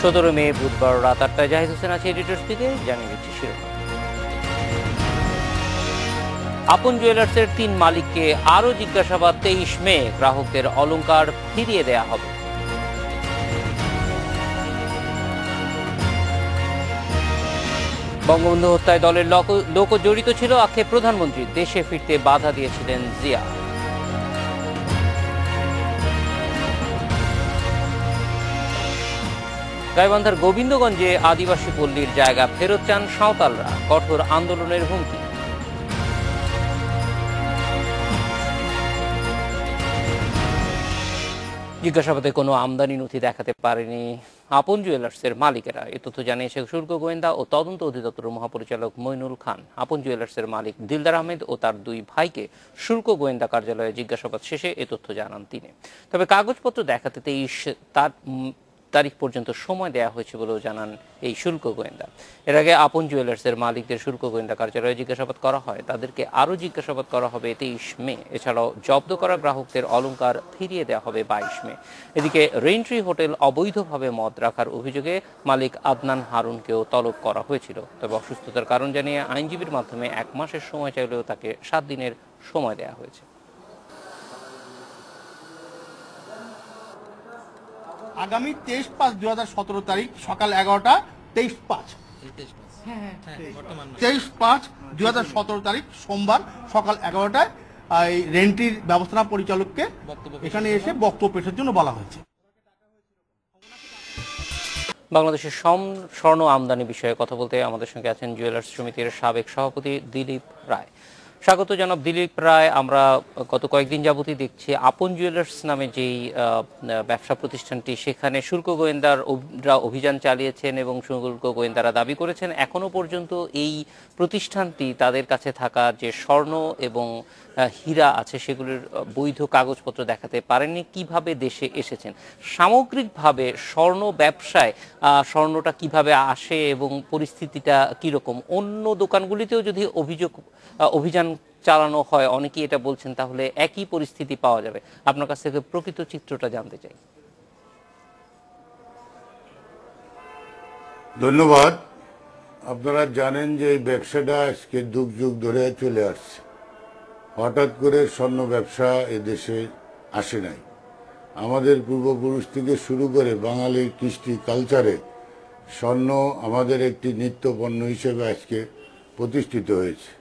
17 মে বুধবার রাত 8টায় জাহিদ হোসেন আছে এডিটরস থেকে জানিয়ে দিচ্ছি শিরোনাম। আপন জুয়েলার্সের 3 মালিককে আরও জিজ্ঞাসাবাদ। 23 মে গ্রাহকদের অলংকার ফিরিয়ে দেয়া হবে। বঙ্গবন্ধু হত্যায় দলের লোক জড়িত ছিল আক্ষেপ প্রধানমন্ত্রী। দেশে ফিরতে বাধা দিয়েছিলেন জিয়া। গাইবান্ধার গোবিন্দগঞ্জে আদিবাসী পল্লীর জায়গা ফেরত চান সাঁওতালরা। কঠোর আন্দোলনের হুমকি। জিজ্ঞাসাবাদে কোনো আমদানি নথি দেখাতে পারেনি আপন জুয়েলার্সের মালিকেরা। এ তথ্য জানিয়েছে শুল্ক গোয়েন্দা ও তদন্ত অধিদপ্তরের মহাপরিচালক মইনুল খান। আপন জুয়েলার্সের মালিক দিলদার আহমেদ ও তার 2 ভাইকে শুল্ক গোয়েন্দা কার্যালয়ে জিজ্ঞাসাবাদ শেষে এ তথ্য জানান তিনি। তবে কাগজপত্র দেখাতে 23 তারিখ পর্যন্ত সময় দেওয়া হয়েছে বলেও জানান এই শুল্ক গোয়েন্দা। এর আগে আপন জুয়েলার্সের মালিকদের শুল্ক গোয়েন্দা কার্যালয়ে জিজ্ঞাসাবাদ করা হয়। তাদেরকে আরও জিজ্ঞাসাবাদ করা হবে 23 মে। এছাড়াও জব্দ করা গ্রাহকদের অলংকার ফিরিয়ে দেওয়া হবে 22 মে। এদিকে রেইনট্রি হোটেল অবৈধভাবে মদ রাখার অভিযোগে মালিক আদনান হারুনকেও তলব করা হয়েছিল। তবে অসুস্থতার কারণ জানিয়ে আইনজীবীর মাধ্যমে 1 মাসের সময় চাইলেও তাকে 7 দিনের সময় দেওয়া হয়েছে। আগামী 23/5/2017 তারিখ সকাল 11টা 23/5/2017 তারিখ সোমবার সকাল 11টায় এই রেন্ট্রির ব্যবস্থাপনা পরিচালককে এখানে এসে বক্তব্য পেশের জন্য বলা হয়েছে। বাংলাদেশের স্বর্ণ আমদানি বিষয়ে কথা বলতে আমাদের সঙ্গে আছেন জুয়েলার্স সমিতির সাবেক সভাপতি দিলীপ রায়। স্বাগত জানাব দিলীপ রায়। আমরা গত কয়েকদিন যাবতই দেখছি আপন জুয়েলার্স নামে যেই ব্যবসা প্রতিষ্ঠানটি, সেখানে শুল্ক গোয়েন্দারা অভিযান চালিয়েছেন এবং শুল্ক গোয়েন্দারা দাবি করেছেন এখনো পর্যন্ত এই প্রতিষ্ঠানটি তাদের কাছে থাকা যে স্বর্ণ এবং হীরা আছে সেগুলির বৈধ কাগজপত্র দেখাতে পারেননি। কিভাবে দেশে এসেছেন, সামগ্রিকভাবে স্বর্ণ ব্যবসায় স্বর্ণটা কিভাবে আসে এবং পরিস্থিতিটা কীরকম? অন্য দোকানগুলিতেও যদি অভিযান চালানো হয়, অনেকেই এটা বলছেন, তাহলে একই পরিস্থিতি পাওয়া যাবে। আপনার কাছ থেকে প্রকৃত চিত্রটা জানতে চাই। ধন্যবাদ। আপনারা জানেন যে এই ব্যবসাটা আজকে যুগ ধরে চলে আসছে। হঠাৎ করে স্বর্ণ ব্যবসা এদেশে আসে নাই। আমাদের পূর্বপুরুষ থেকে শুরু করে বাঙালির কৃষ্টি কালচারে স্বর্ণ আমাদের একটি নিত্য পণ্য হিসেবে আজকে প্রতিষ্ঠিত হয়েছে।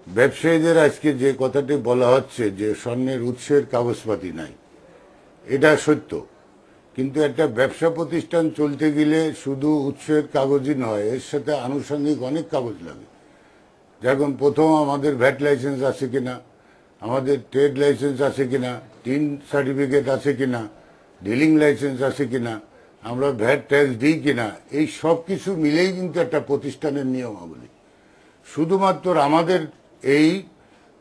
ব্যবসায়ীদের আজকে যে কথাটি বলা হচ্ছে যে স্বর্ণের উৎসের কাগজপাতি নাই, এটা সত্য। কিন্তু একটা ব্যবসা প্রতিষ্ঠান চলতে গেলে শুধু উৎসের কাগজই নয়, এর সাথে আনুষঙ্গিক অনেক কাগজ লাগে। যেমন প্রথম আমাদের ভ্যাট লাইসেন্স আছে কিনা, আমাদের ট্রেড লাইসেন্স আছে কিনা, টিন সার্টিফিকেট আছে কিনা, ডিলিং লাইসেন্স আছে কিনা, আমরা ভ্যাট ট্যাক্স দিই কিনা, এই সব কিছু মিলেই কিন্তু একটা প্রতিষ্ঠানের নিয়মাবলী। শুধুমাত্র আমাদের এই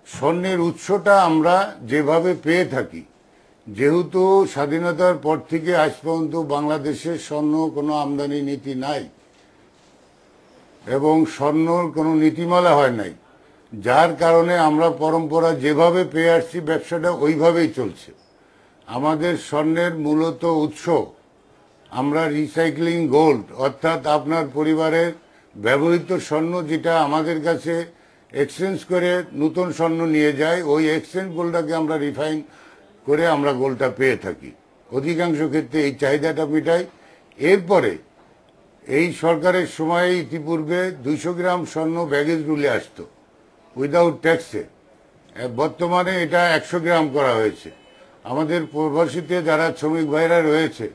স্বর্ণের উৎসটা আমরা যেভাবে পেয়ে থাকি, যেহেতু স্বাধীনতার পর থেকে আজ পর্যন্ত বাংলাদেশের স্বর্ণ কোনো আমদানি নীতি নাই এবং স্বর্ণর কোনো নীতিমালা হয় নাই, যার কারণে আমরা পরম্পরা যেভাবে পেয়ে আসছি ব্যবসাটা ওইভাবেই চলছে। আমাদের স্বর্ণের মূলত উৎস আমরা রিসাইক্লিং গোল্ড, অর্থাৎ আপনার পরিবারের ব্যবহৃত স্বর্ণ যেটা আমাদের কাছে এক্সচেঞ্জ করে নতুন স্বর্ণ নিয়ে যায়, ওই এক্সচেঞ্জ গোল্ডটাকে আমরা রিফাইন করে আমরা গোল্ডটা পেয়ে থাকি। অধিকাংশ ক্ষেত্রে এই চাহিদাটা মেটাই। এরপরে এই সরকারের সময়ে ইতিপূর্বে 200 গ্রাম স্বর্ণ ব্যাগেজ রুলে আসতো উইদাউট ট্যাক্সে। বর্তমানে এটা 100 গ্রাম করা হয়েছে। আমাদের প্রবাসীতে যারা শ্রমিক ভাইরা রয়েছে,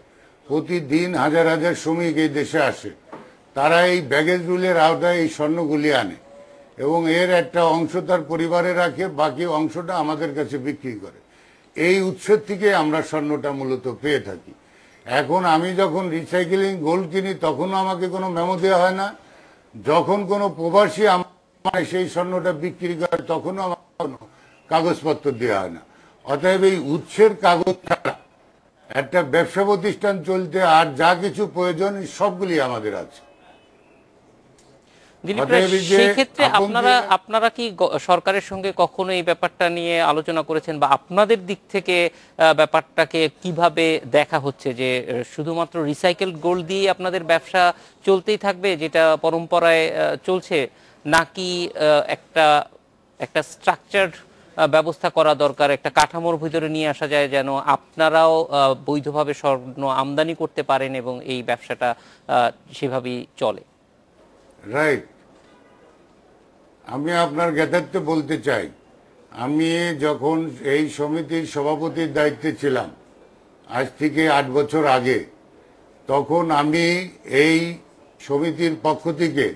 প্রতিদিন হাজার হাজার শ্রমিক এই দেশে আসে, তারা এই ব্যাগেজ রুলের আওতায় এই স্বর্ণগুলি আনে এবং এর একটা অংশ তার পরিবারে রাখে, বাকি অংশটা আমাদের কাছে বিক্রি করে। এই উৎসের থেকে আমরা স্বর্ণটা মূলত পেয়ে থাকি। এখন আমি যখন রিসাইকেলিং গোল্ড কিনি তখনও আমাকে কোনো মেমো দেওয়া হয় না। যখন কোনো প্রবাসী আমার সেই স্বর্ণটা বিক্রি করে তখনও আমার কোনো কাগজপত্র দেওয়া হয় না। অতএব এই উৎসের কাগজ ছাড়া একটা ব্যবসা প্রতিষ্ঠান চলতে আর যা কিছু প্রয়োজন সবগুলি আমাদের আছে। দিলীপ রায়, অতএব এই যে সেই ক্ষেত্রে আপন আপনারা কি সরকারের সঙ্গে কখনো এই ব্যাপারটা নিয়ে আলোচনা করেছেন, বা আপনাদের দিক থেকে ব্যাপারটাকে কিভাবে দেখা হচ্ছে যে শুধুমাত্র রিসাইকেল গোল্ড দিয়ে আপনাদের ব্যবসা চলতেই থাকবে যেটা পরম্পরায় চলছে, নাকি একটা একটা স্ট্রাকচার্ড ব্যবস্থা করা দরকার, একটা কাঠামোর ভিতরে নিয়ে আসা যায় যেন আপনারাও বৈধভাবে স্বর্ণ আমদানি করতে পারেন এবং এই ব্যবসাটা সেভাবেই চলে? রাইট, আমি আপনার জ্ঞাতার্থে বলতে চাই, আমি যখন এই সমিতির সভাপতির দায়িত্বে ছিলাম আজ থেকে 8 বছর আগে, তখন আমি এই সমিতির পক্ষ থেকে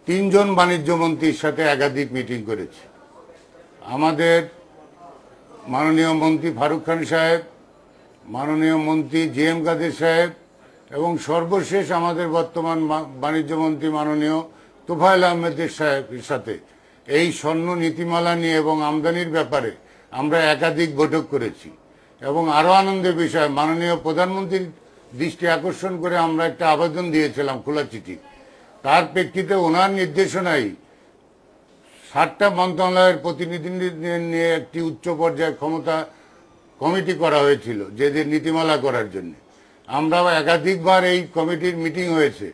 3 জন বাণিজ্য মন্ত্রীর সাথে একাধিক মিটিং করেছি। আমাদের মাননীয় মন্ত্রী ফারুক খান সাহেব, মাননীয় মন্ত্রী জিএম কাদের সাহেব এবং সর্বশেষ আমাদের বর্তমান বাণিজ্য মন্ত্রী মাননীয় তোফায়েল আহমেদের সাহেবের সাথে এই স্বর্ণ নীতিমালা নিয়ে এবং আমদানির ব্যাপারে আমরা একাধিক বৈঠক করেছি। এবং আরও আনন্দের বিষয়, মাননীয় প্রধানমন্ত্রীর দৃষ্টি আকর্ষণ করে আমরা একটা আবেদন দিয়েছিলাম, খোলা চিঠি। তার প্রেক্ষিতে ওনার নির্দেশনায় 7টা মন্ত্রণালয়ের প্রতিনিধিদের নিয়ে একটি উচ্চ পর্যায়ের ক্ষমতা কমিটি করা হয়েছিল যে নীতিমালা করার জন্য। আমরা একাধিকবার এই কমিটির মিটিং হয়েছে,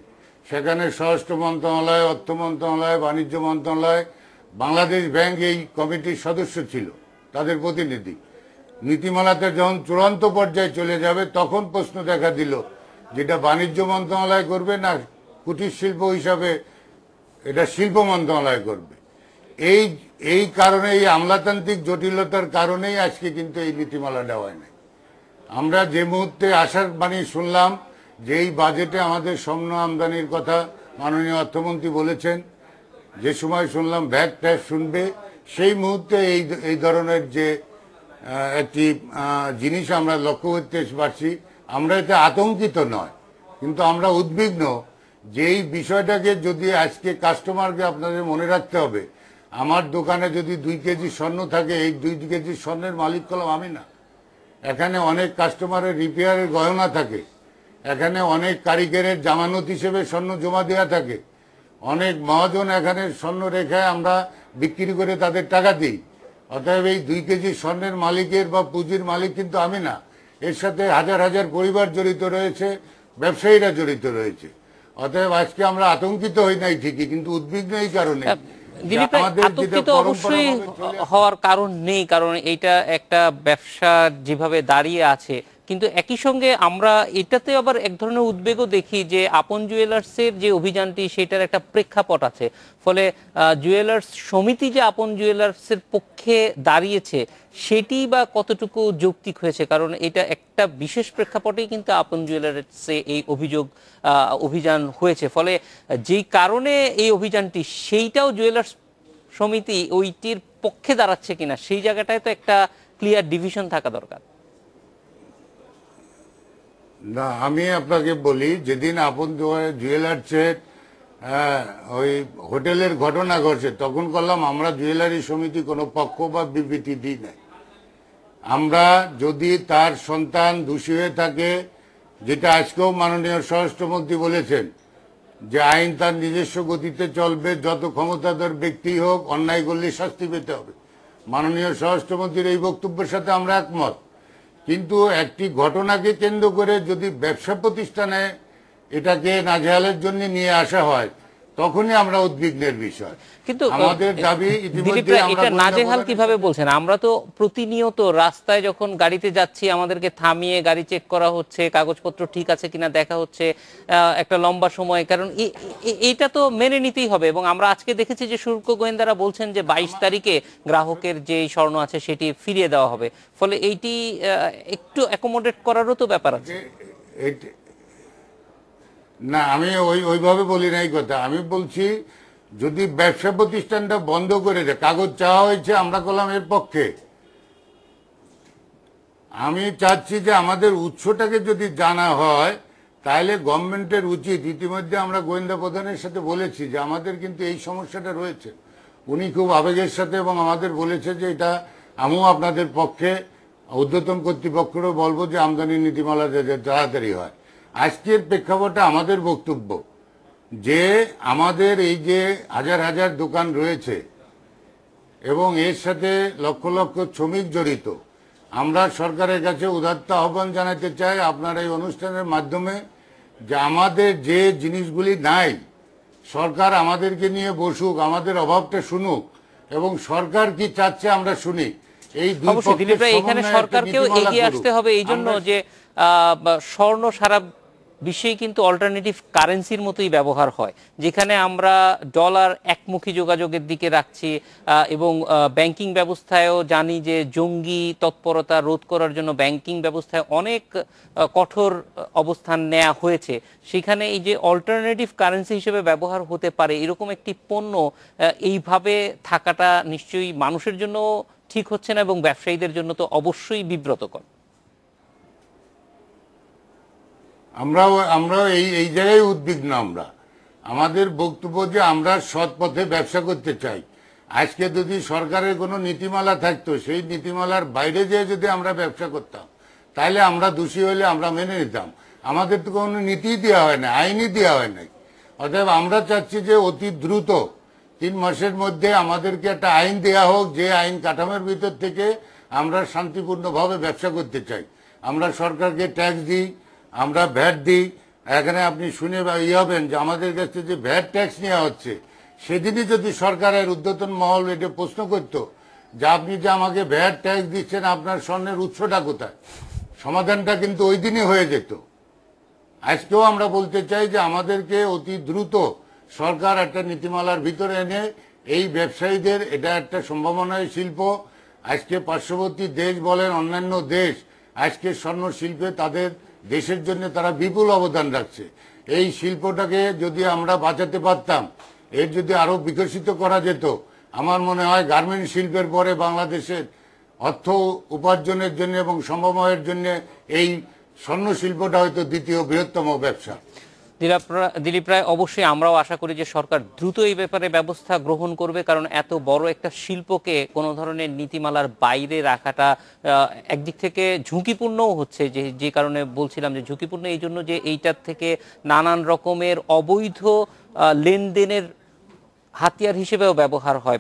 সেখানে স্বরাষ্ট্র মন্ত্রণালয়, অর্থ মন্ত্রণালয়, বাণিজ্য মন্ত্রণালয়, বাংলাদেশ ব্যাংক এই কমিটির সদস্য ছিল, তাদের প্রতিনিধি। নীতিমালাতে যখন চূড়ান্ত পর্যায়ে চলে যাবে তখন প্রশ্ন দেখা দিল যেটা বাণিজ্য মন্ত্রণালয় করবে না কুটির শিল্প হিসাবে এটা শিল্প মন্ত্রণালয় করবে। এই কারণে, এই আমলাতান্ত্রিক জটিলতার কারণেই আজকে কিন্তু এই নীতিমালাটা হয় নাই। আমরা যে মুহূর্তে আশার বাণী শুনলাম যে এই বাজেটে আমাদের স্বর্ণ আমদানির কথা মাননীয় অর্থমন্ত্রী বলেছেন, যে সময় শুনলাম ভ্যাট ট্যাক্স শুনবে, সেই মুহূর্তে এই ধরনের যে একটি জিনিস আমরা লক্ষ্য করতে পারছি, আমরা এতে আতঙ্কিত নয়, কিন্তু আমরা উদ্বিগ্ন যে এই বিষয়টাকে যদি আজকে কাস্টমারকে আপনাদের মনে রাখতে হবে, আমার দোকানে যদি 2 কেজি স্বর্ণ থাকে, এই 2 কেজি স্বর্ণের মালিক হলাম আমি না। এখানে অনেক কাস্টমারের রিপেয়ারের গয়না থাকে, এখানে অনেক কারিগরের জামানত হিসেবে স্বর্ণ জমা দেওয়া থাকে, অনেক মহাজন এখানে স্বর্ণ রেখে আমরা বিক্রি করে তাদের টাকা দিই। অতএব এই 2 কেজি স্বর্ণের মালিকের বা পুঁজির মালিক কিন্তু আমি না, এর সাথে হাজার হাজার পরিবার জড়িত রয়েছে, ব্যবসায়ীরা জড়িত রয়েছে। অতএব আজকে আমরা আতঙ্কিত হই নাই ঠিকই, কিন্তু উদ্বিগ্ন এই কারণে। দিলীপ রায়, আতঙ্কিত অবশ্যই হওয়ার কারণ নেই, কারণ এটা একটা ব্যবসা যেভাবে দাঁড়িয়ে আছে, কিন্তু একই সঙ্গে আমরা এটাতে আবার এক ধরনের উদ্বেগও দেখি যে আপন জুয়েলার্সের যে অভিযানটি সেটার একটা প্রেক্ষাপট আছে, ফলে জুয়েলার্স সমিতি যে আপন জুয়েলার্সের পক্ষে দাঁড়িয়েছে সেটি বা কতটুকু যৌক্তিক হয়েছে, কারণ এটা একটা বিশেষ প্রেক্ষাপটেই কিন্তু আপন জুয়েলার্সে এই অভিযান হয়েছে, ফলে যেই কারণে এই অভিযানটি সেইটাও জুয়েলার্স সমিতি ওইটির পক্ষে দাঁড়াচ্ছে কিনা সেই জায়গাটায় তো একটা ক্লিয়ার ডিভিশন থাকা দরকার। না, আমি আপনাকে বলি, যেদিন আপন জুয়েলার্সের ওই হোটেলের ঘটনা ঘটছে তখন করলাম আমরা জুয়েলারি সমিতি কোনো পক্ষ বা বিবৃতি দিই নাই। আমরা যদি তার সন্তান দোষী হয়ে থাকে, যেটা আজকেও মাননীয় স্বরাষ্ট্রমন্ত্রী বলেছেন যে আইন তার নিজস্ব গতিতে চলবে, যত ক্ষমতাধর ব্যক্তি হোক অন্যায় করলে শাস্তি পেতে হবে, মাননীয় স্বরাষ্ট্রমন্ত্রীর এই বক্তব্যের সাথে আমরা একমত। কিন্তু একটি ঘটনাকে কেন্দ্র করে যদি ব্যবসা প্রতিষ্ঠানে এটাকে নাজেহালের জন্য নিয়ে আসা হয় তখনই আমরা উদ্বিগ্নের বিষয়। কিন্তু আমাদের দাবি ইতিমধ্যে এটা নাজেহাল কিভাবে বলছেন? আমরা তো প্রতিনিয়ত রাস্তায় যখন গাড়িতে যাচ্ছি আমাদেরকে থামিয়ে গাড়ি চেক করা হচ্ছে, কাগজপত্র ঠিক আছে কিনা দেখা হচ্ছে একটা লম্বা সময়, কারণ এটা তো মেনে নিতেই হবে। এবং আমরা আজকে দেখেছি যে শুল্ক গোয়েন্দারা বলছেন যে 22 তারিখে গ্রাহকের যে স্বর্ণ আছে সেটি ফিরিয়ে দেওয়া হবে, ফলে এইটি একটু অ্যাকোমোডেট করারও তো ব্যাপার আছে। না, আমি ওইভাবে বলি না এই কথা। আমি বলছি যদি ব্যবসা প্রতিষ্ঠানটা বন্ধ করে দেয়, কাগজ চাওয়া হয়েছে, আমরা করলাম এর পক্ষে। আমি চাচ্ছি যে আমাদের উৎসটাকে যদি জানা হয় তাহলে গভর্নমেন্টের উচিত, ইতিমধ্যে আমরা গোয়েন্দা প্রধানের সাথে বলেছি যে আমাদের কিন্তু এই সমস্যাটা রয়েছে, উনি খুব আবেগের সাথে এবং আমাদের বলেছে যে এটা আমিও আপনাদের পক্ষে, ঊর্ধ্বতন কর্তৃপক্ষেরও বলবো যে আমদানি নীতিমালা যাতে তাড়াতাড়ি হয়। আজকের প্রেক্ষাপটে আমাদের বক্তব্য যে আমাদের এই যে হাজার হাজার দোকান রয়েছে এবং এর সাথে লক্ষ লক্ষ শ্রমিক জড়িত, আমরা সরকারের কাছে উদাত্ত আহ্বান জানাতে চাই আপনার এই অনুষ্ঠানের মাধ্যমে যে আমাদের যে জিনিসগুলি নাই, সরকার আমাদেরকে নিয়ে বসুক, আমাদের অভাবটা শুনুক এবং সরকার কি চাচ্ছে আমরা শুনি। এই দুই অবশ্যই দিলীপ রায়, এখানে সরকারকেও এগিয়ে আসতে হবে এই জন্য যে স্বর্ণ সারা বিশ্বেই কিন্তু অল্টারনেটিভ কারেন্সির মতোই ব্যবহার হয়, যেখানে আমরা ডলার একমুখী যোগাযোগের দিকে রাখছি এবং ব্যাংকিং ব্যবস্থায়ও জানি যে জঙ্গি তৎপরতা রোধ করার জন্য ব্যাংকিং ব্যবস্থায় অনেক কঠোর অবস্থান নেওয়া হয়েছে। সেখানে এই যে অল্টারনেটিভ কারেন্সি হিসেবে ব্যবহার হতে পারে এরকম একটি পণ্য এইভাবে থাকাটা নিশ্চয়ই মানুষের জন্য ঠিক হচ্ছে না এবং ব্যবসায়ীদের জন্য তো অবশ্যই বিব্রতকর। আমরা এই জায়গায় উদ্বিগ্ন। আমাদের বক্তব্য যে আমরা সৎ পথে ব্যবসা করতে চাই। আজকে যদি সরকারের কোনো নীতিমালা থাকতো, সেই নীতিমালার বাইরে যেয়ে যদি আমরা ব্যবসা করতাম তাহলে আমরা দোষী হলে আমরা মেনে নিতাম। আমাদের তো কোনো নীতি দেওয়া হয় না, আইনই দেওয়া হয় নাই। অতএব আমরা চাচ্ছি যে অতি দ্রুত 3 মাসের মধ্যে আমাদেরকে একটা আইন দেওয়া হোক, যে আইন কাঠামোর ভিতর থেকে আমরা শান্তিপূর্ণভাবে ব্যবসা করতে চাই। আমরা সরকারকে ট্যাক্স দিই, আমরা ভ্যাট দিই। এখানে আপনি শুনে হবেন যে আমাদের কাছে যে ভ্যাট ট্যাক্স নেওয়া হচ্ছে, সেদিনই যদি সরকারের ঊর্ধ্বতন মহল এটা প্রশ্ন করতো যে আপনি যে আমাকে ভ্যাট ট্যাক্স দিচ্ছেন, আপনার স্বর্ণের উৎসটা কোথায়, সমাধানটা কিন্তু ওই দিনই হয়ে যেত। আজকেও আমরা বলতে চাই যে আমাদেরকে অতি দ্রুত সরকার একটা নীতিমালার ভিতরে এনে এই ব্যবসায়ীদের, এটা একটা সম্ভাবনায় শিল্প। আজকে পার্শ্ববর্তী দেশ বলেন, অন্যান্য দেশ আজকে স্বর্ণ শিল্পে তাদের দেশের জন্য তারা বিপুল অবদান রাখছে। এই শিল্পটাকে যদি আমরা বাঁচাতে পারতাম, এর যদি আরো বিকশিত করা যেত, আমার মনে হয় গার্মেন্ট শিল্পের পরে বাংলাদেশের অর্থ উপার্জনের জন্য এবং সমবায়ের জন্য এই স্বর্ণ শিল্পটা হয়তো দ্বিতীয় বৃহত্তম ব্যবসা। দিলীপ রায়, অবশ্যই আমরাও আশা করি যে সরকার দ্রুত এই ব্যাপারে ব্যবস্থা গ্রহণ করবে, কারণ এত বড় একটা শিল্পকে কোনো ধরনের নীতিমালার বাইরে রাখাটা একদিক থেকে ঝুঁকিপূর্ণও হচ্ছে। যে কারণে বলছিলাম যে ঝুঁকিপূর্ণ এই জন্য যে এইটার থেকে নানান রকমের অবৈধ লেনদেনের হাতিয়ার হিসেবেও ব্যবহার হয়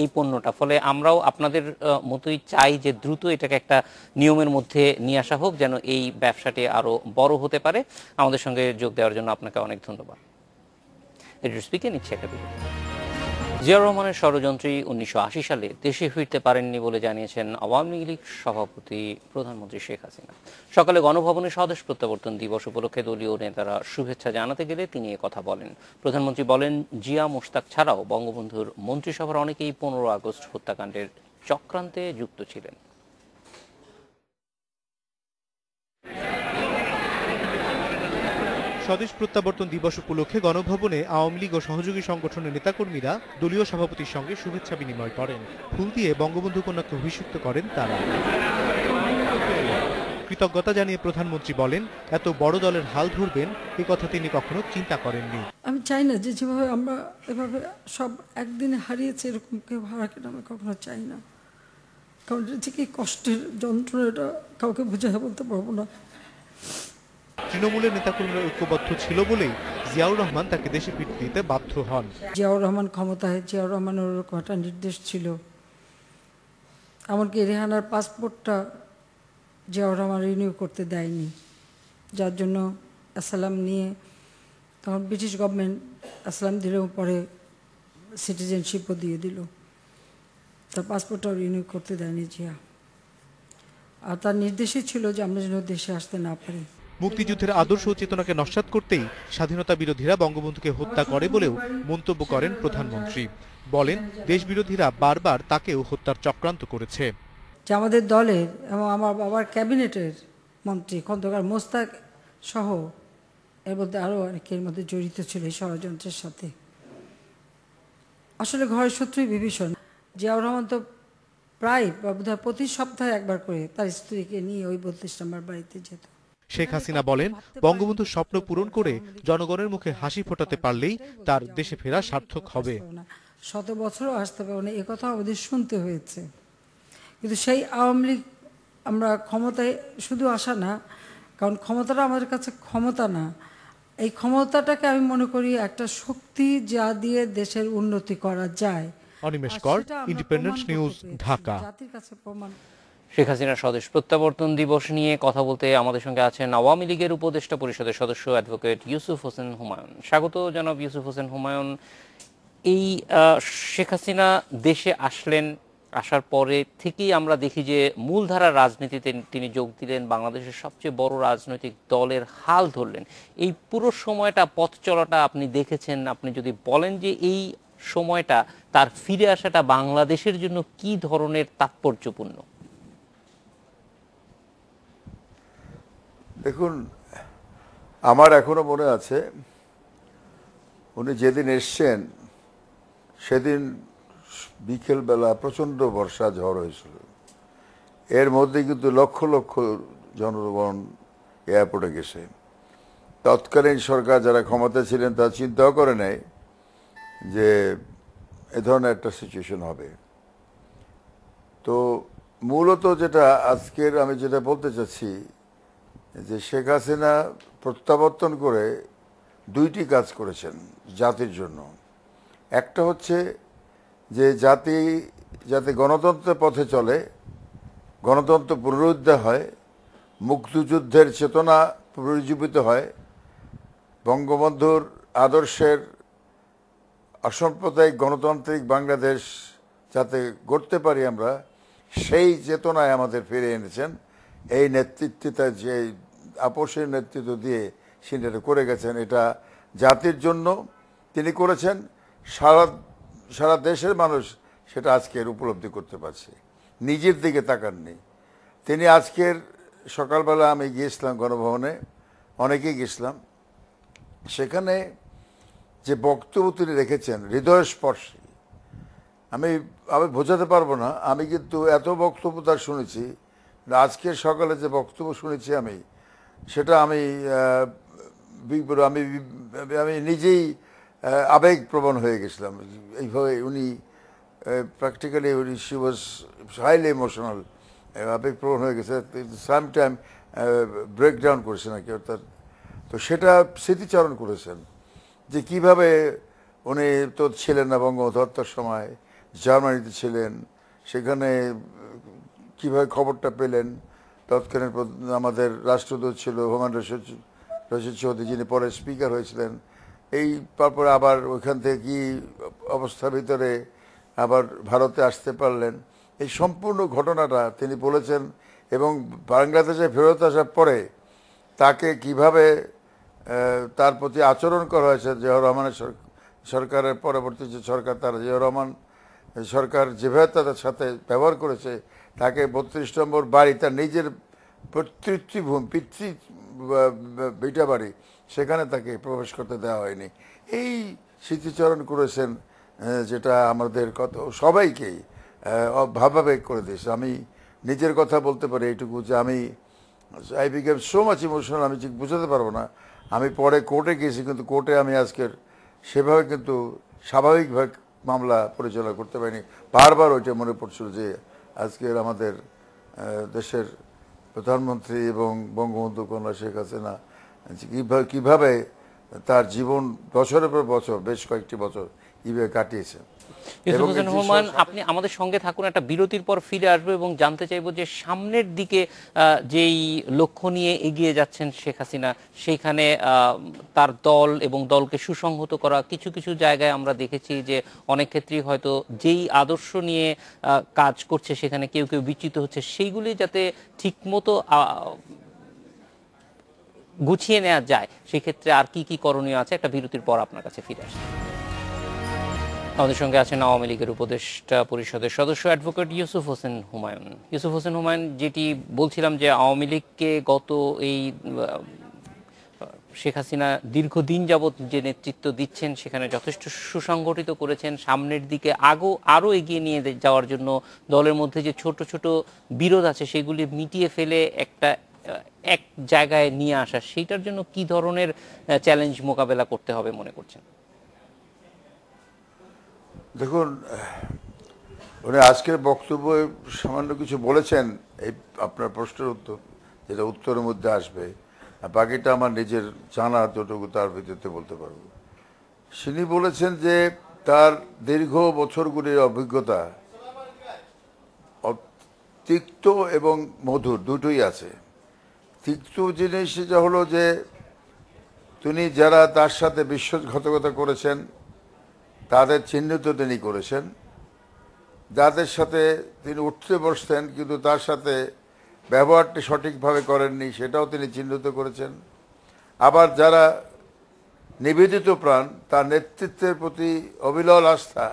এই পণ্যটা। ফলে আমরাও আপনাদের মতোই চাই যে দ্রুত এটাকে একটা নিয়মের মধ্যে নিয়ে আসা হোক, যেন এই ব্যবসাটি আরো বড় হতে পারে। আমাদের সঙ্গে যোগ দেওয়ার জন্য আপনাকে অনেক ধন্যবাদ। নিচ্ছে একটা বিরতি। জিয়াউর রহমানের ষড়যন্ত্রী 1980 সালে দেশে ফিরতে পারেননি বলে জানিয়েছেন আওয়ামী লীগ সভাপতি প্রধানমন্ত্রী শেখ হাসিনা। সকালে গণভবনে স্বদেশ প্রত্যাবর্তন দিবস উপলক্ষে দলীয় নেতারা শুভেচ্ছা জানাতে গেলে তিনি কথা বলেন। প্রধানমন্ত্রী বলেন, জিয়া মোশতাক ছাড়াও বঙ্গবন্ধুর মন্ত্রিসভার অনেকেই 15 আগস্ট হত্যাকাণ্ডের চক্রান্তে যুক্ত ছিলেন। স্বদেশ প্রত্যাবর্তন দিবস উপলক্ষে গণভবনে আওয়ামী লীগ ও সহযোগী সংগঠনের নেতাকর্মীরা দলীয় সভাপতির সঙ্গে শুভেচ্ছা বিনিময় করেন। ফুল দিয়ে বঙ্গবন্ধু কন্যাকে অভিষিক্ত করেন তারা। কৃতজ্ঞতা জানিয়ে প্রধানমন্ত্রী বলেন, এত বড় দলের হাল ধরবেন এ কথা তিনি কখনো চিন্তা করেননি। আমি চাই না যে যেভাবে আমরা এভাবে সব একদিনে হারিয়েছে এরকম কেউ হারাকে আমি কখনো চাই না, কারণ যে কি কষ্টের যন্ত্রণাটা কাউকে বোঝায় বলতে পারবো না। তৃণমূলের নেতাকর্মীরা ঐক্যবদ্ধ ছিল বলেই জিয়াউর রহমান তাকে দেশে ফিরতে দিতে বাধ্য হন। জিয়াউর রহমান ক্ষমতায়, জিয়াউর রহমানের ওরকম একটা নির্দেশ ছিল। এমনকি রেহানার পাসপোর্টটা জিয়াউর রহমান রিনিউ করতে দেয়নি, যার জন্য অ্যাসালাম নিয়ে তখন ব্রিটিশ গভর্নমেন্ট অ্যাসালাম দিলেও পরে সিটিজেনশিপও দিয়ে দিল, তার পাসপোর্টটাও রিনিউ করতে দেয়নি জিয়া। আর তার নির্দেশই ছিল যে আমরা যেন দেশে আসতে না পারি। মুক্তিযুদ্ধের আদর্শ ও চেতনাকে নস্যাৎ করতেই স্বাধীনতা বিরোধীরা বঙ্গবন্ধুকে হত্যা করে বলেও মন্তব্য করেন প্রধানমন্ত্রী। বলেন, দেশ বিরোধীরা বারবার তাকেও হত্যার চক্রান্ত করেছে। যে আমাদের দলের এবং আমার বাবার ক্যাবিনেটের মন্ত্রী খন্দকার মোস্তাক সহ এর মধ্যে আরও অনেকের মধ্যে জড়িত ছিল এই ষড়যন্ত্রের সাথে। আসলে ঘরের শত্রুই বিভীষণ। জিয়াউর রহমান তো প্রায় বা বোধহয় প্রতি সপ্তাহে একবার করে তার স্ত্রীকে নিয়ে ওই 32 নম্বর বাড়িতে যেত। শেখ হাসিনা বলেন, বঙ্গবন্ধুর স্বপ্ন পূরণ করে জনগণের মুখে হাসি ফোটাতে পারলেই তার দেশে ফেরা সার্থক হবে। 100 বছরও আসতে পারবে না, একথা আমাদের শুনতে হয়েছে। কিন্তু সেই আওয়ামী লীগ আমরা ক্ষমতায় শুধু আসা না, কারণ ক্ষমতাটা আমাদের কাছে ক্ষমতা না, এই ক্ষমতাটাকে আমি মনে করি একটা শক্তি যা দিয়ে দেশের উন্নতি করা যায়। অনিমেষ আর কর, সেটা আমরা ইন্ডিপেন্ডেন্ট প্রমাণ নিউজ, করতে পেরেছি, ঢাকা। জাতির কাছে প্রমাণ। শেখ হাসিনার স্বদেশ প্রত্যাবর্তন দিবস নিয়ে কথা বলতে আমাদের সঙ্গে আছেন আওয়ামী লীগের উপদেষ্টা পরিষদের সদস্য অ্যাডভোকেট ইউসুফ হোসেন হুমায়ুন। স্বাগত জনাব ইউসুফ হোসেন হুমায়ুন। এই শেখ হাসিনা দেশে আসলেন, আসার পরে থেকেই আমরা দেখি যে মূলধারার রাজনীতিতে তিনি যোগ দিলেন, বাংলাদেশের সবচেয়ে বড় রাজনৈতিক দলের হাল ধরলেন। এই পুরো সময়টা, পথ চলাটা আপনি দেখেছেন, আপনি যদি বলেন যে এই সময়টা, তার ফিরে আসাটা বাংলাদেশের জন্য কি ধরনের তাৎপর্যপূর্ণ? দেখুন, আমার এখনো মনে আছে উনি যেদিন এসছেন সেদিন বিকেলবেলা প্রচণ্ড বর্ষা ঝড় হয়েছিল। এর মধ্যে কিন্তু লক্ষ লক্ষ জনগণ এয়ারপোর্টে গেছে। তৎকালীন সরকার যারা ক্ষমতা ছিলেন তারা চিন্তাও করে নেয় যে এ ধরনের একটা সিচুয়েশন হবে। তো মূলত যেটা আজকের আমি যেটা বলতে চাচ্ছি যে শেখ হাসিনা প্রত্যাবর্তন করে দুইটি কাজ করেছেন জাতির জন্য। একটা হচ্ছে যে জাতি যাতে গণতন্ত্রের পথে চলে, গণতন্ত্র পুনরুদ্ধার হয়, মুক্তিযুদ্ধের চেতনা পুনরুজ্জীবিত হয়, বঙ্গবন্ধুর আদর্শের অসাম্প্রদায়িক গণতান্ত্রিক বাংলাদেশ যাতে গড়তে পারি আমরা, সেই চেতনায় আমাদের ফিরে এনেছেন। এই নেতৃত্বটা যে আপোষের নেতৃত্ব দিয়ে সেটা করে গেছেন, এটা জাতির জন্য তিনি করেছেন। সারা দেশের মানুষ সেটা আজকের উপলব্ধি করতে পারছে, নিজের দিকে তাকাননি। তিনি আজকের সকালবেলা আমি গিয়েছিলাম গণভবনে, অনেকেই গেছিলাম, সেখানে যে বক্তব্য তিনি রেখেছেন হৃদয়স্পর্শী। আমি বোঝাতে পারবো না, আমি কিন্তু এত বক্তব্য তার শুনেছি, আজকের সকালে যে বক্তব্য শুনেছি আমি, সেটা আমি আমি নিজেই আবেগপ্রবণ হয়ে গেছিলাম। এইভাবে উনি practically she was highly emotional, আবেগপ্রবণ হয়ে গেছে, সামটাইম ব্রেকডাউন করেছেন আর কি অর্থাৎ। তো সেটা স্মৃতিচারণ করেছেন যে কিভাবে উনি তো ছিলেন না বঙ্গবন্ধু হত্যার সময়, জার্মানিতে ছিলেন, সেখানে কিভাবে খবরটা পেলেন। তৎকালীন আমাদের রাষ্ট্রদূত ছিল হুমায়ুন রশিদ চৌধুরী, যিনি পরে স্পিকার হয়েছিলেন। এই তারপরে আবার ওইখান থেকে কি অবস্থার ভিতরে আবার ভারতে আসতে পারলেন, এই সম্পূর্ণ ঘটনাটা তিনি বলেছেন। এবং বাংলাদেশে ফেরত আসার পরে তাকে কিভাবে তার প্রতি আচরণ করা হয়েছে, জিয়াউর রহমানের সরকারের পরবর্তী যে সরকার, তারা জিয়াউর রহমান সরকার যেভাবে তাদের সাথে ব্যবহার করেছে, তাকে 32 নম্বর বাড়ি, তার নিজের পিতা বাড়ি, সেখানে তাকে প্রবেশ করতে দেওয়া হয়নি। এই স্মৃতিচারণ করেছেন, যেটা আমাদের কত সবাইকেই ভাবাবেগ করে দিয়েছে। আমি নিজের কথা বলতে পারি এইটুকু যে I became so much emotional, আমি ঠিক বুঝাতে পারবো না। আমি পরে কোর্টে গেছি, কিন্তু কোর্টে আমি আজকের সেভাবে কিন্তু স্বাভাবিকভাবে মামলা পরিচালনা করতে পারিনি। বারবার ওইটা মনে পড়ছিল যে আজকের আমাদের দেশের প্রধানমন্ত্রী এবং বঙ্গবন্ধু কন্যা শেখ হাসিনা কীভাবে তার জীবন বছরের পর বছর, বেশ কয়েকটি বছর কীভাবে কাটিয়েছেন। ইউসুফ হোসেন হুমায়ুন, আপনি আমাদের সঙ্গে থাকুন, একটা বিরতির পর ফিরে আসবো এবং জানতে চাইবো যে সামনের দিকে যেই লক্ষ্য নিয়ে এগিয়ে যাচ্ছেন শেখ হাসিনা, সেইখানে তার দল এবং দলকে সুসংহত করা, কিছু কিছু জায়গায় আমরা দেখেছি যে অনেক ক্ষেত্রেই হয়তো যেই আদর্শ নিয়ে কাজ করছে সেখানে কেউ কেউ বিচ্যুত হচ্ছে, সেইগুলি যাতে ঠিকমতো গুছিয়ে নেওয়া যায়, সেক্ষেত্রে আর কি কি করণীয় আছে, একটা বিরতির পর আপনার কাছে ফিরে আসে। আমাদের সঙ্গে আছেন আওয়ামী লীগের উপদেষ্টা পরিষদের সদস্য অ্যাডভোকেট ইউসুফ হোসেন হুমায়ুন। ইউসুফ হোসেন হুমায়ুন, যেটি বলছিলাম যে আওয়ামী লীগকে গত এই শেখ হাসিনা দীর্ঘদিন যাবৎ যে নেতৃত্ব দিচ্ছেন সেখানে যথেষ্ট সুসংগঠিত করেছেন, সামনের দিকে আরও এগিয়ে নিয়ে যাওয়ার জন্য দলের মধ্যে যে ছোট ছোট বিরোধ আছে সেগুলি মিটিয়ে ফেলে এক জায়গায় নিয়ে আসা, সেইটার জন্য কি ধরনের চ্যালেঞ্জ মোকাবেলা করতে হবে মনে করছেন? দেখুন, উনি আজকের বক্তব্যে সামান্য কিছু বলেছেন, এই আপনার প্রশ্নের উত্তর যেটা উত্তরের মধ্যে আসবে, আর বাকিটা আমার নিজের জানা যতটুকু তার ভিত্তিতে বলতে পারবো। তিনি বলেছেন যে তার দীর্ঘ বছরগুলির অভিজ্ঞতা তিক্ত এবং মধুর দুটোই আছে। তিক্ত জিনিস যেটা হলো যে তিনি যারা তার সাথে বিশ্বাসঘাতকতা করেছেন তাদের চিহ্নিত তিনি করেছেন, যাদের সাথে তিনি উঠতে বসতেন কিন্তু তার সাথে ব্যবহারটি সঠিকভাবে করেননি সেটাও তিনি চিহ্নিত করেছেন। আবার যারা নিবেদিত প্রাণ, তার নেতৃত্বের প্রতি অবিরল আস্থা,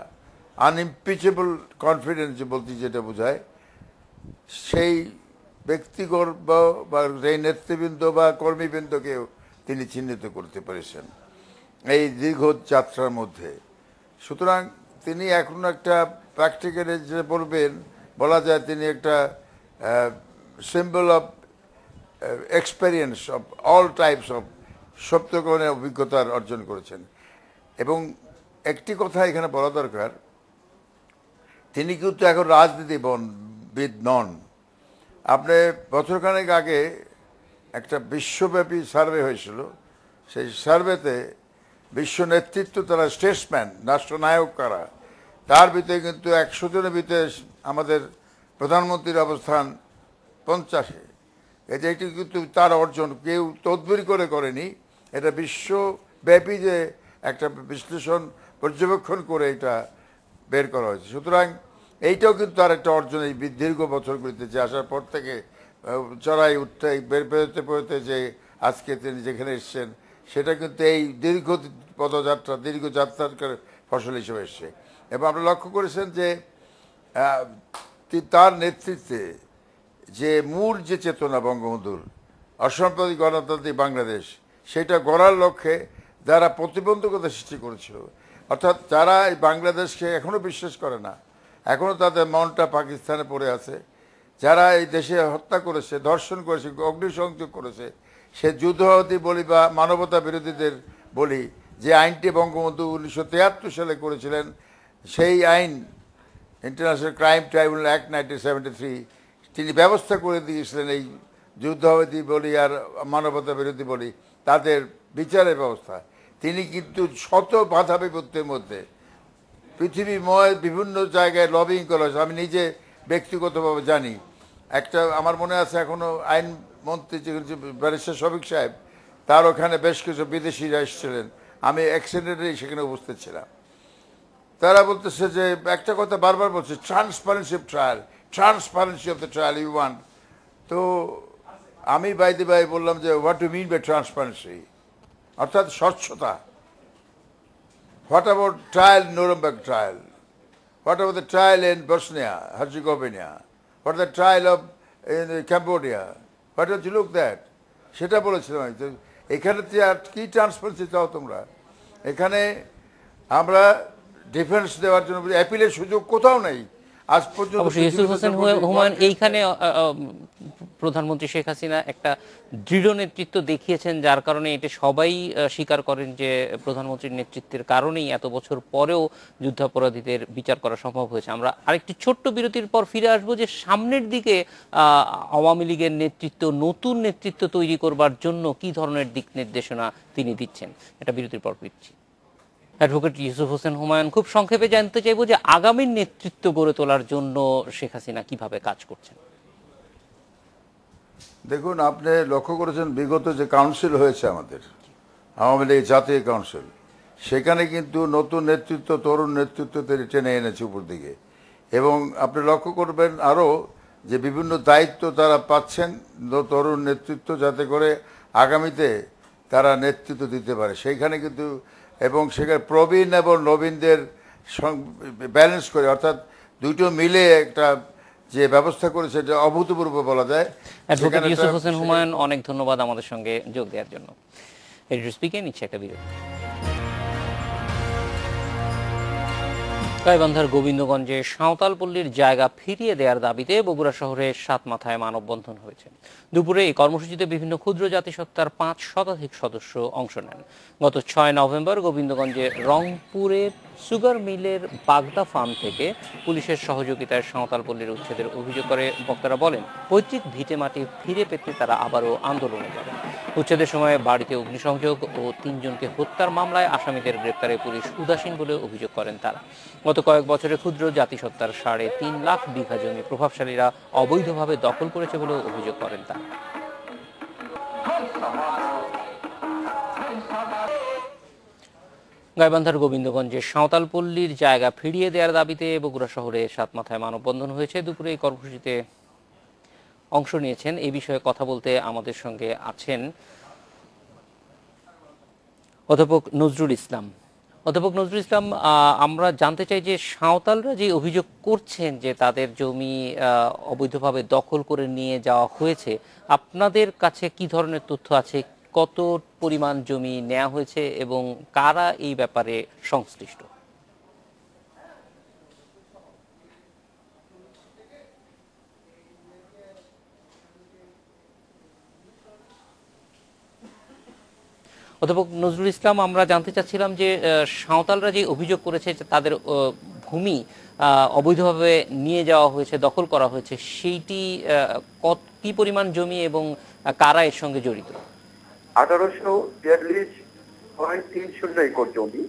আনইমপিচেবল কনফিডেন্স বলতে যেটা বোঝায়, সেই ব্যক্তিগত বা সেই নেতৃবৃন্দ বা কর্মীবৃন্দকেও তিনি চিহ্নিত করতে পেরেছেন এই দীর্ঘ যাত্রার মধ্যে। সুতরাং তিনি এখন একটা প্র্যাকটিক্যালি যে বলবেন, বলা যায় তিনি একটা symbol of experience of all types of সব ধরনের অভিজ্ঞতার অর্জন করেছেন। এবং একটি কথা এখানে বলা দরকার, তিনি কিন্তু এখন রাজনীতিবিদ নন। আপনি বছরখানেক আগে একটা বিশ্বব্যাপী সার্ভে হয়েছিল, সেই সার্ভেতে বিশ্ব নেতৃত্ব তারা স্টেটসম্যান, রাষ্ট্রনায়ক কারা, তার ভিতরে কিন্তু 100 জনের ভিতরে আমাদের প্রধানমন্ত্রীর অবস্থান 50-এ। এটি কিন্তু তার অর্জন, কেউ তদবির করে করেনি, এটা বিশ্বব্যাপী যে একটা বিশ্লেষণ পর্যবেক্ষণ করে এটা বের করা হয়েছে। সুতরাং এইটাও কিন্তু তার একটা অর্জন, এই দীর্ঘ বছরগুলিতে যে আসার পর থেকে চড়াই উঠতে বেরোতে বেরোতে যে আজকে তিনি যেখানে এসছেন, সেটা কিন্তু এই দীর্ঘ পদযাত্রা, দীর্ঘ যাত্রার ফসল হিসেবে এসছে। এবং আপনি লক্ষ্য করেছেন যে তার নেতৃত্বে যে মূল যে চেতনা বঙ্গবন্ধুর অসাম্প্রদায়িক গণতান্ত্রিক বাংলাদেশ, সেটা গড়ার লক্ষ্যে যারা প্রতিবন্ধকতা সৃষ্টি করেছিল, অর্থাৎ যারা এই বাংলাদেশকে এখনও বিশ্বাস করে না, এখনও তাদের মনটা পাকিস্তানে পড়ে আছে, যারা এই দেশে হত্যা করেছে, ধর্ষণ করেছে, অগ্নিসংযোগ করেছে, সে যুদ্ধাপরাধী বলি বা মানবতা বিরোধীদের বলি, যে আইনটি বঙ্গবন্ধু 1973 সালে করেছিলেন, সেই আইন ইন্টারন্যাশনাল ক্রাইম ট্রাইব্যুনাল অ্যাক্ট 1973 তিনি ব্যবস্থা করে দিয়েছিলেন এই যুদ্ধাপরাধী বলি আর মানবতা বিরোধী বলি তাদের বিচারের ব্যবস্থা। তিনি কিন্তু শত বাধা বিপত্তির মধ্যে পৃথিবীময় বিভিন্ন জায়গায় লবিং করা হয়েছে। আমি নিজে ব্যক্তিগতভাবে জানি, একটা আমার মনে আছে এখনও আইনমন্ত্রী ব্যারিস্টার শফিক সাহেব, তার ওখানে বেশ কিছু বিদেশিরা এসেছিলেন, আমি অ্যাক্সিডেন্টালি সেখানে উপস্থিত ছিলাম। তারা বলতেছে যে একটা কথা বারবার বলছে, transparency of trial, transparency of the trial you want. তো আমি বাইদি বাই বললাম যে what do mean by transparency, অর্থাৎ স্বচ্ছতা। What about trial, Nuremberg trial? What about the trial in Bosnia Herzegovina? What the trial of in Cambodia? What do you look that? সেটা বলেছিলাম আমি। তো এখানে কি ট্রান্সপারেন্সি চাও তোমরা? এখানে আমরা ডিফেন্স দেওয়ার জন্য অ্যাপিলের সুযোগ কোথাও নেই আজ পর্যন্ত। অবশ্যই ইউসুফ হোসেন হুমায়ুন, এইখানে প্রধানমন্ত্রী শেখ হাসিনা একটা দৃঢ় নেতৃত্ব দেখিয়েছেন, যার কারণে এটা সবাই স্বীকার করেন যে প্রধানমন্ত্রীর নেতৃত্বের কারণেই এত বছর পরেও যুদ্ধাপরাধীদের বিচার করা সম্ভব হয়েছে। আমরা আরেকটি ছোট্ট বিরতির পর ফিরে আসবো যে সামনের দিকে আওয়ামী লীগের নেতৃত্ব, নতুন নেতৃত্ব তৈরি করবার জন্য কি ধরনের দিক নির্দেশনা তিনি দিচ্ছেন। এটা বিরতির পর ফিরছি। অ্যাডভোকেট ইউসুফ হোসেন হুমায়ুন, খুব সংক্ষেপে জানতে চাইবো যে আগামী নেতৃত্ব গড়ে তোলার জন্য শেখ হাসিনা কিভাবে কাজ করছেন। দেখুন, আপনি লক্ষ্য করেছেন বিগত যে কাউন্সিল হয়েছে আমাদের আওয়ামী লীগ জাতীয় কাউন্সিল, সেখানে কিন্তু নতুন নেতৃত্ব, তরুণ নেতৃত্ব টেনে এনেছে উপর দিকে। এবং আপনি লক্ষ্য করবেন আরও যে বিভিন্ন দায়িত্ব তারা পাচ্ছেন তরুণ নেতৃত্ব, যাতে করে আগামীতে তারা নেতৃত্ব দিতে পারে সেইখানে কিন্তু। এবং সেখানে প্রবীণ এবং নবীনদের ব্যালেন্স করে, অর্থাৎ দুটো মিলে একটা যে ব্যবস্থা করেছে, এটা অভূতপূর্ব বলা যায়। অ্যাডভোকেট ইউসুফ হোসেন হুমায়ুন, অনেক ধন্যবাদ আমাদের সঙ্গে যোগ দেওয়ার জন্য। এডিটর স্পিকে নিচ্ছে একটা বিরতি। গাইবান্ধার গোবিন্দগঞ্জে সাঁওতালপল্লীর জায়গা ফিরিয়ে দেওয়ার দাবিতে বগুড়া শহরে 7 মাথায় মানববন্ধন হয়েছে। দুপুরে এই কর্মসূচিতে বিভিন্ন ক্ষুদ্র জাতিসত্তার 5 শতাধিক সদস্য অংশ নেন। গত 6 নভেম্বর গোবিন্দগঞ্জের রংপুরের সুগার মিলের বাগদা ফার্ম থেকে পুলিশের সহযোগিতায় সাঁওতালপল্লীর উচ্ছেদের অভিযোগ করে বক্তারা বলেন, পৈতৃক ভিটেমাটি ফিরে পেতে তারা আবারও আন্দোলনে যাবেন। উচ্ছেদের সময় বাড়িতে অগ্নিসংযোগ ও 3 জনকে হত্যার মামলায় আসামিদের গ্রেপ্তারে পুলিশ উদাসীন বলে অভিযোগ করেন তারা। গত কয়েক বছরে ক্ষুদ্র জাতিসত্তার 3.5 লাখ বিঘা জমি প্রভাবশালীরা অবৈধভাবে দখল করেছে বলেও অভিযোগ করেন তারা। গাইবান্ধার গোবিন্দগঞ্জে সাঁওতালপল্লীর জায়গা ফিরিয়ে দেওয়ার দাবিতে বগুড়া শহরে 7 মাথায় মানববন্ধন হয়েছে। দুপুরে এই কর্মসূচিতে অংশ নিয়েছেন। এই বিষয়ে কথা বলতে আমাদের সঙ্গে আছেন অধ্যাপক নজরুল ইসলাম। অধ্যাপক নজরুল ইসলাম, আমরা জানতে চাই যে সাঁওতালরা যে অভিযোগ করছেন যে তাদের জমি অবৈধভাবে দখল করে নিয়ে যাওয়া হয়েছে, আপনাদের কাছে কি ধরনের তথ্য আছে? কত পরিমাণ জমি নেওয়া হয়েছে এবং কারা এই ব্যাপারে সংশ্লিষ্ট? অধ্যাপক নজরুল ইসলাম, আমরা জানতে চাচ্ছিলাম যে সাঁওতালরা যে অভিযোগ করেছে যে তাদের ভূমি অবৈধভাবে নিয়ে যাওয়া হয়েছে, দখল করা হয়েছে, সেইটি কি পরিমাণ জমি এবং কারা এর সঙ্গে জড়িত? 1842.30 একর জমি,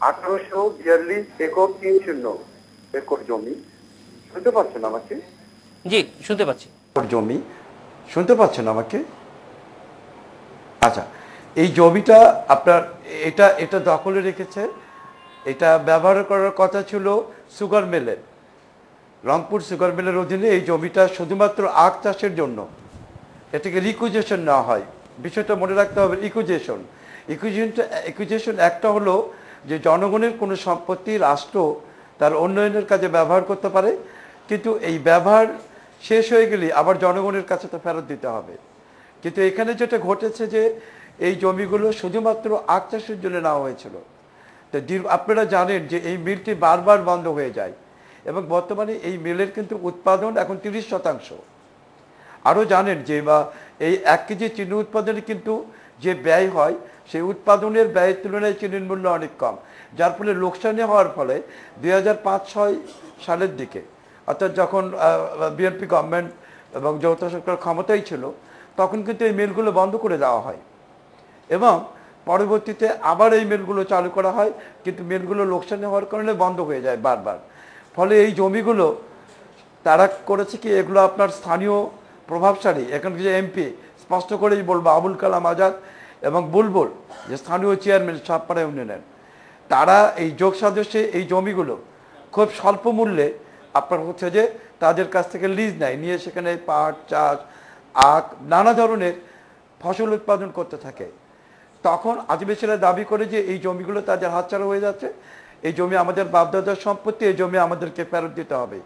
1842.30 একর জমি। শুনতে পাচ্ছেন আমাকে? জি, শুনতে পাচ্ছি। জমি শুনতে পাচ্ছেন আমাকে? আচ্ছা, এই জমিটা আপনার এটা দখলে রেখেছে। এটা ব্যবহার করার কথা ছিল সুগার মিলের, রংপুর সুগার মিলের অধীনে এই জমিটা শুধুমাত্র আখ চাষের জন্য এটাকে রিকুইজিশন নেওয়া হয়। বিষয়টা মনে রাখতে হবে, ইকুইজিশন একটা হলো যে জনগণের কোনো সম্পত্তি রাষ্ট্র তার উন্নয়নের কাজে ব্যবহার করতে পারে, কিন্তু এই ব্যবহার শেষ হয়ে গেলে আবার জনগণের কাছে তো ফেরত দিতে হবে। কিন্তু এখানে যেটা ঘটেছে যে এই জমিগুলো শুধুমাত্র আখ চাষের জন্য নেওয়া হয়েছিল। তো আপনারা জানেন যে এই মিলটি বারবার বন্ধ হয়ে যায় এবং বর্তমানে এই মিলের কিন্তু উৎপাদন এখন 30%। আরও জানেন যে বা এই 1 কেজি চিনি উৎপাদনে কিন্তু যে ব্যয় হয় সেই উৎপাদনের ব্যয়ের তুলনায় চিনির মূল্য অনেক কম, যার ফলে লোকসানি হওয়ার ফলে 2005-06 সালের দিকে, অর্থাৎ যখন বিএনপি গভর্নমেন্ট এবং যৌথ সরকার ক্ষমতায় ছিল, তখন কিন্তু এই মিলগুলো বন্ধ করে দেওয়া হয় এবং পরবর্তীতে আবার এই মিলগুলো চালু করা হয়, কিন্তু মিলগুলো লোকসানি হওয়ার কারণে বন্ধ হয়ে যায় বারবার। ফলে এই জমিগুলো তারা করেছে কি, এগুলো আপনার স্থানীয় প্রভাবশালী, এখানকার যে এমপি, স্পষ্ট করেই বলবো আবুল কালাম আজাদ এবং বুলবুল, যে স্থানীয় চেয়ারম্যান সাতপাড়া ইউনিয়নের, তারা এই যোগ সদস্যে এই জমিগুলো খুব স্বল্প মূল্যে আপনার হচ্ছে যে তাদের কাছ থেকে লিজ নেয়, নিয়ে সেখানে পাট চাষ, আখ, নানা ধরনের ফসল উৎপাদন করতে থাকে। তখন আদিবাসীরা দাবি করে যে এই জমিগুলো তাদের হাতছাড়া হয়ে যাচ্ছে, এই জমি আমাদের বাপদাদার সম্পত্তি, এই জমি আমাদেরকে ফেরত দিতে হবে।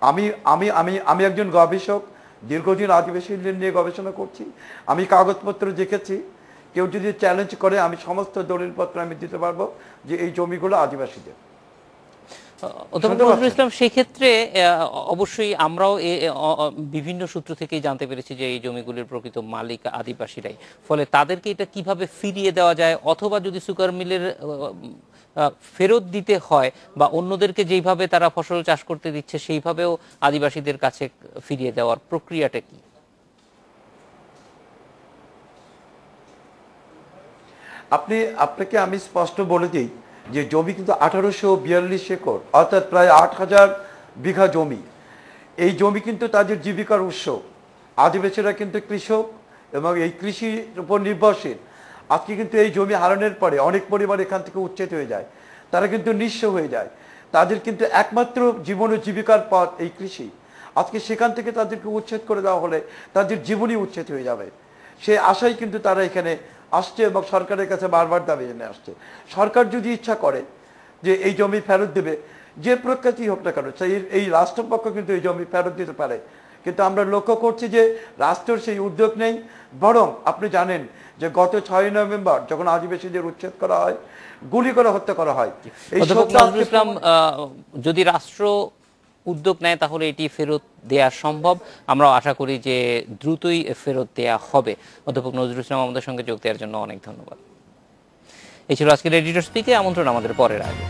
আমি আমি আমি আমি একজন গবেষক, দীর্ঘদিন আদিবাসী নিয়ে গবেষণা করছি। আমি কাগজপত্র দেখেছি, কেউ যদি চ্যালেঞ্জ করে আমি সমস্ত দলিলপত্র আমি দিতে পারবো যে এই জমিগুলো আদিবাসীদের। অধ্যাপক নজরুল ইসলাম, সেই ক্ষেত্রে অবশ্যই আমরাও বিভিন্ন সূত্র থেকেই জানতে পেরেছি যে এই জমিগুলির প্রকৃত মালিক আদিবাসীরাই। ফলে তাদেরকে এটা কিভাবে ফিরিয়ে দেওয়া যায়, অথবা যদি সুগার মিলের ফেরত দিতে হয় বা অন্যদেরকে যেইভাবে তারা ফসল চাষ করতে দিচ্ছে সেইভাবেও আদিবাসীদের কাছে ফিরিয়ে দেওয়ার প্রক্রিয়াটা কি? আপনাকে আমি স্পষ্ট বলে দিই যে জমি কিন্তু 1842 একর, অর্থাৎ প্রায় 8000 বিঘা জমি। এই জমি কিন্তু তাদের জীবিকার উৎস। আদিবাসীরা কিন্তু কৃষক এবং এই কৃষির উপর নির্ভরশীল। আজকে কিন্তু এই জমি হারানোর পরে অনেক পরিবার এখান থেকে উচ্ছেদ হয়ে যায়, তারা কিন্তু নিঃস্ব হয়ে যায়। তাদের কিন্তু একমাত্র জীবন ও জীবিকার পথ এই কৃষি। আজকে সেখান থেকে তাদেরকে উচ্ছেদ করে দেওয়া হলে তাদের জীবনই উচ্ছেদ হয়ে যাবে, সে আশাই কিন্তু তারা এখানে আসছে এবং সরকারের কাছে বারবার দাবি জানিয়ে আসছে। সরকার যদি ইচ্ছা করে যে এই জমি ফেরত দেবে, যে প্রখ্যাতি হোক না কেন, সেই এই রাষ্ট্রপক্ষ কিন্তু এই জমি ফেরত দিতে পারে, কিন্তু আমরা লক্ষ্য করছি যে রাষ্ট্রের সেই উদ্যোগ নেই। বরং আপনি জানেন যে গত 6 নভেম্বর যখন আদিবাসীদের উচ্ছেদ করা হয়, গুলি করে হত্যা করা হয়। এই অধ্যাপক নজরুল ইসলাম, যদি রাষ্ট্র উদ্যোগ নেয় তাহলে এটি ফেরত দেয়া সম্ভব। আমরা আশা করি যে দ্রুতই ফেরত দেয়া হবে। অধ্যাপক নজরুল ইসলাম আমাদের সঙ্গে যোগ দেওয়ার জন্য অনেক ধন্যবাদ। এই ছিল আজকের এডিটর স্পিকে। আমন্ত্রণ আমাদের পরের আগে।